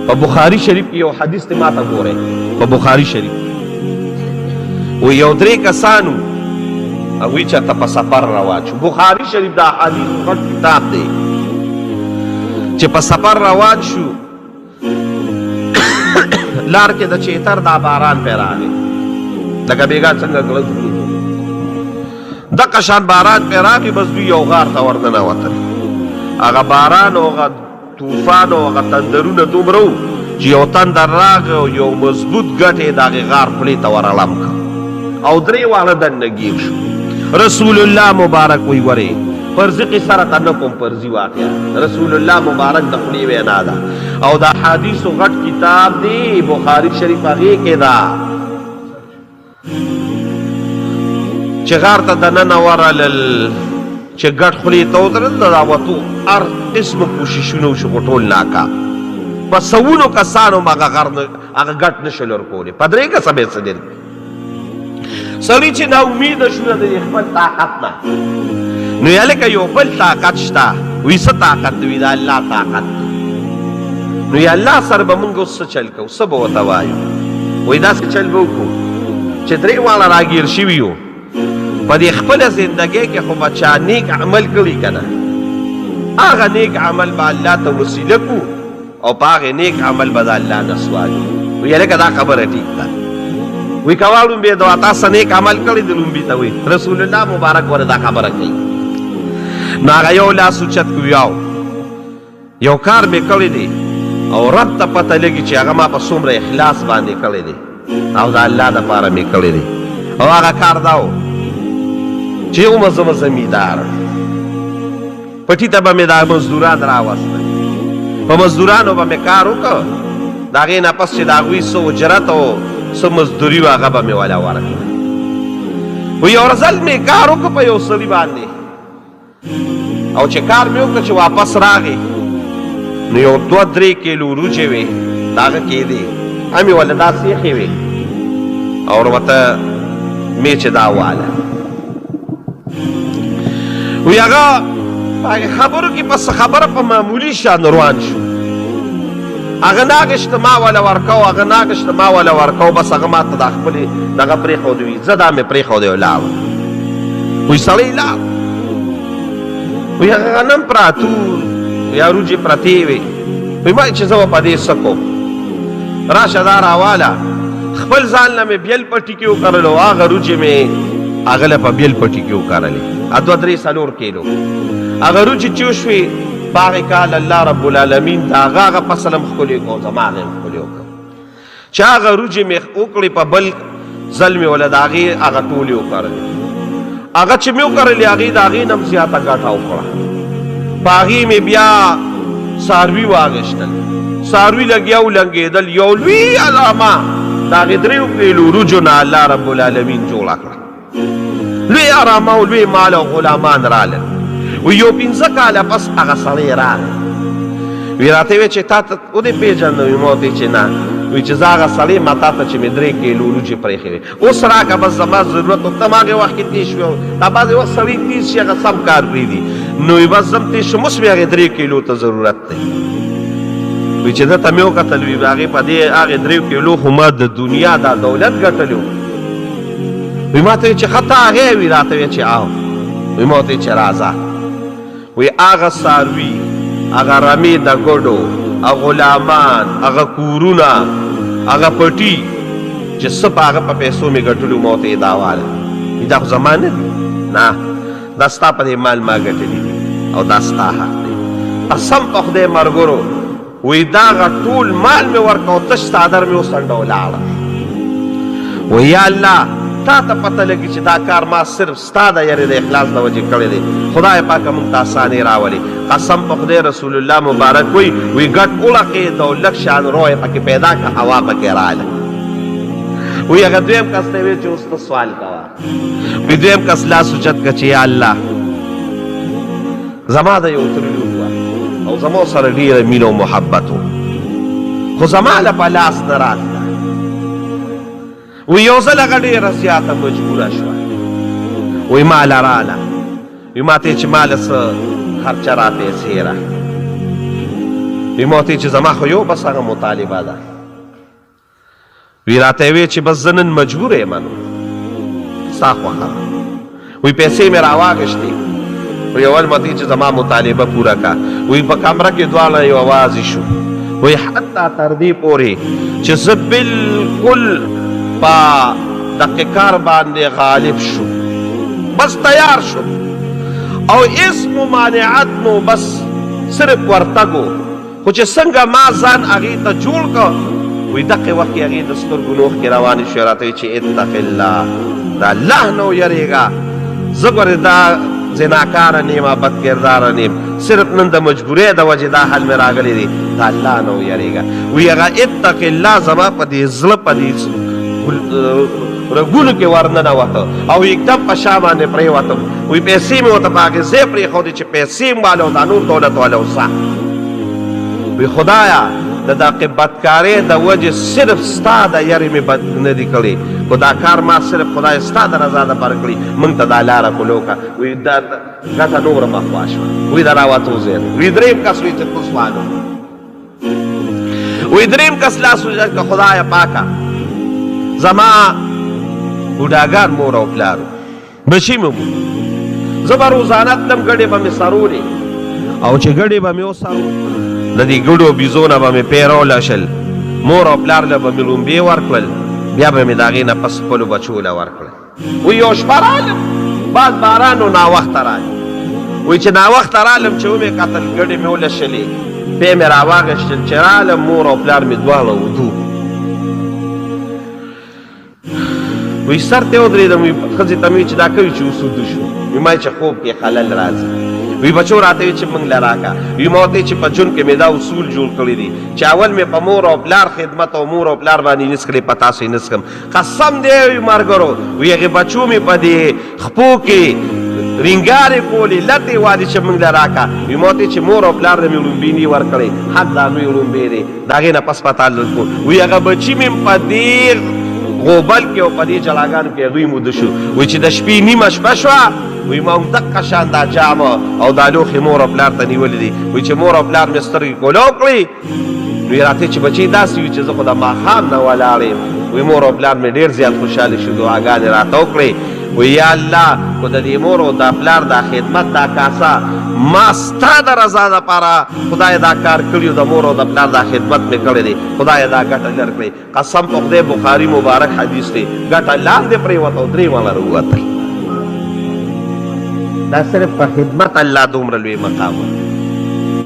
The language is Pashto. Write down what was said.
په بخاری شریف کې یو حدیث ته ماته ګورئ په بخاری شریف و یو درې کسانو هغوی چېرته په سفر روان شو. بخاری شریف د احادیثو غټ کتاب دی چې په سفر روان شو لار کې د چیتر دا باران پې راغی لکه بېګا څنګه ګړز دقه شان باران پې راغی بس دوی یو غار ته ورننوتل. هغه باران او هغه طوفان او هغه تندرونه دومره وو چې یو تندر راغی او یو مضبوط ګټ یې د هغې غار خولې ته ورالم کړ او درې واړه دننه ګیر شو. رسول الله مبارک وی ورې فرضي قصه راته نه کوم فرضي واقعه رسول الله مبارک د خولې وینا ده او د احادیثو غټ کتاب دی بخاري شریف هغې کې ده چې غار ته دننه ورالل چې ګټ خولې ته ودرل د راوتو هر قسمه کوششونه وشو خو ټول ناکام. په سوونو کسانو هم هغه ګټ نشول ورکولی په درې کسه به یې څه دل سړي چې ناامیده شو د خپل طاقت نه نو یا لکه یو بل طاقت شته وایي څه طاقت وي د الله طاقت نو یا الله سره به مونږ اوس څه چل کوو څه به ورته وایو وایي داسې چل به وکړو چې درې واړه راګیر شوي یو په دې خپله زندګۍ کې خو به چا نیک عمل کړي که نه هغه نیک عمل به الله ته وسیله کړو او په هغې نیک عمل به د الله نه سوالو وایي لکه دا خبره ټیک ده وی کوا لومبی دو تاسو نیک عمل کړی د لومبی ته وی رسول الله مبارک ور دا خبره کوي نو هغه یو لاس اوچت کو یو کار مې کړی دی او رب ته پته لګي چې هغه ما په څومره اخلاص باندې کړی دی او د الله دپاره مې کړی دی او هغه کار دا و چې یو مزه زمیندار پټي ته به مې دا مزدوران راوستل په مزدورانو به مې کار وکړ د هغې نه پس چې د هغوی څه اجرت او څه مزدوري وه هغه به مې وله ورکړه و یو ورځل مې کار وکړه په یو سړي باندې او چې کار مې وکړه چې واپس راغی نو یو 2-3 کیلو وروجې وې د هغه کېدې همې وله داسې ایښې وې او ورته مې چې دا واله وی هغه خبرو کې پس خبره په معمولي شان روان شو هغه ناګشت ما ولا ورکاو هغه ناګشت ما ولا ورکاو بس هغه ما ته د خپلې دغه پرېښودی وي زه دا مې پرېښودی ولاړم وایي سړی لاړ وایي هغه غنم پراتو یا وروجې پرتې وې وایي ما چې زه به په دې څه کوم راشه دا راواله خپل ځان نه مې بیل پټي کې وکرلو هغه وروجې مې هغه له په بیل پټي کې وکرلې 2-3 کیلو هغه وروجې چې وشوې په هغې کال الله رب العالمین د هغه فصل هم ښکلې کړو زما هغې هم ښکلې وکړو چې هغه وروجې مې وکړې په بل ځل مې وله د هغې هغه ټولې وکرلې هغه چې مې وکرلې هغې د هغې نه هم زیاته ګټه وکړه په هغې مې بیا څاروي واخېستل څاروي لګیا ولنګېدل یو لوی علامه د هغې 3 کیلو وروجو نه الله رب العالمین جوړه کړه لوی علامه او لوی مال او غلامان رالل و یو 15 کاله پس هغه سړی راغی وی راته وی چې تا ته ودې پېژنده وي ما ورته چې نه وی چې زه هغه سړی ما تا ته چې مې 3 کیلو وروجې پرېښې وې اوس راکړه بس زما ضرورت و ته ما هغې وخت کې تېز شوې دا بعضې وخت سړی تېز شي هغه سم کار پرېږدي نو وی بس زم تېز شوم اوس مې هغې 3 کیلو ته ضرورت دی وی چې ده ته مې وکتل وی هغې په دې هغې 3 کیلو خو ما د دنیا دا دولت ګټلی و وی ما ته وی چې ښه ته هغې وي راته وی چې او وی ما ورته چې راځه وی هغه څاروي هغه رمې د ګډو هغه غلامان هغه کورونه هغه پټي چې څه په هغه په پیسو مې ګټلي ما ورته یې دا واله دا خو زما نه دي نه دا ستا په دې مال ما ګټلي دي او دا ستا حق دی قسم په خدای ملګرو وی دا هغه ټول مال مې ورکړه او تش څادر مې وڅنډه ولاړه وی یا الله تا ته پته لګي چې دا کار ما صرف ستا د یارې د اخلاص د وجې کړی دی خدای پاکه موږ ته اسانۍ راولي قسم په خدای رسول الله مبارک وی ګټ وړقېد او لږ شان روی پکې پیدا کړه هوا پکې راغله وی هغه دویم کس ته وی چې اوس ته سوال کوه وی دویم کس لاس اوچت کړه چې یا الله زما د یو ترې لور وه او زما سره ډېره مینه او محبت و خو زما له په لاس نه راتله وی یو ځل هغه ډېره زیاته مجبوره شوه وی ماله راله وی ما ته چې ماله څه خرچه را پیسې را وی ما ورته چې زما خو یو بس هغه مطالبه ده وی راته وی چې بس زه نن مجبور یم نو ستا خوښه وی پیسې مې راواغېښتې وی اول ما ته چې زما مطالبه پوره کا وی په کمره کې دواړه یو اوازې شو وی حتی تر دې پورې چې زه بالکل په دقه کار باندې غالب شو بس تیار شو او هیڅ ممانعت نو بس صرف ورتګو خو چې څنګه ما ځان هغې ته جوړ کړ وی دقې وخت کې هغې د سترګو نوښ کې روانې شوې راته وایي چې اتق الله د الله نه ویرېږه زه ګورې دا زناکاره نیم بد کرداره نیم صرف نن د مجبورۍ د وجې دا حل مې راغلی دی د الله نه ویرېږه وی هغه اتق الله زما په دې زړه په دې رګونو کې ورننوته او یکدم په شا باندې پرېوتم وی پیسې مې ورته په هغې ځای پرېښودې چې پیسې م واله او دا نور دولت واله وسه وی خدایا د دغه بدکارۍ د وجې صرف ستا د یارې مې بد نه دي کړی خو دا کار ما صرف خدای ستا د رضا دپاره کړي موږ ته دا لاره کولو که وی دا ګټه نوره مخوا شوه وی د راوتو ځای وی درېیم کس وی چې پسوانو وی درېیم کس لاس وجد که خدایه پاکه زما بوډاګان مور او پلار بچي مې زه به روزانه تلم ګډې به مې سرولې او چې ګډې به مې وسرول د دې ګډو بیزو نه به مې پیرول شل مور او پلار له به مې لومبې ورکړل بیا به مې د هغې نه پس خپلو بچو له ورکړل وی یو شپه رالم بعد باران و ناوخته رالم وی چې ناوخته رالم چې ومې کتل ګډې مې ولشلې پې مې راواغېښتل چې رالم مور او پلار مې دواړه ودو وی سر ته ودرېدم وی ښځې ته مې چې دا کوي چې اوس ودو شو وی ما چې خوب کې خلل راځي وی بچو راته وی چې موږ له راکه وی ما ورته چې په ژوند کې مې دا اصول جوړ کړي دي چې اول مې په مور او پلار خدمت او مور او پلار باندې نیس کړې په تاسو یې نس کړم قسم دی وی مارګرو وی هغې بچو مې په دې خپو کې رینګارې کولې لتې والې چې موږ له راکه وی ما ورته چې مور او پلار د مې لومبې نه ورکړې حق دا لوی لومبې دی د هغې نه پس پتال وی هغه بچي مې په دې غوبل کې او په دې جلاګانو کې هغوی موده شو وی چې د شپې نیمه شپه شوه وی ما هم دقه شان دا جامه او دا لوښې مور او پلار ته نیولې دي وی چې مور او پلار مې سترګې کولو کړې وی راته چې بچې داسې وي چې زه خو د ماښام نه ولاړ یم وی مور او پلار مې ډېر زیات خوشحاله شو دعاګانې راته وکړې وی یا الله خو د دې مور او د پلار دا خدمت دا کاسه ما ستا د رضا دپاره خدای دا کار کړي د مور او د پلار دا خدمت مې کړی دی خدای دا ګټه لر کړې قسم په خدای بخاري مبارک حدیث دی ګټه لاندې پرېوته او درې واله راووتل دا صرف په خدمت الله دومره لوی مقام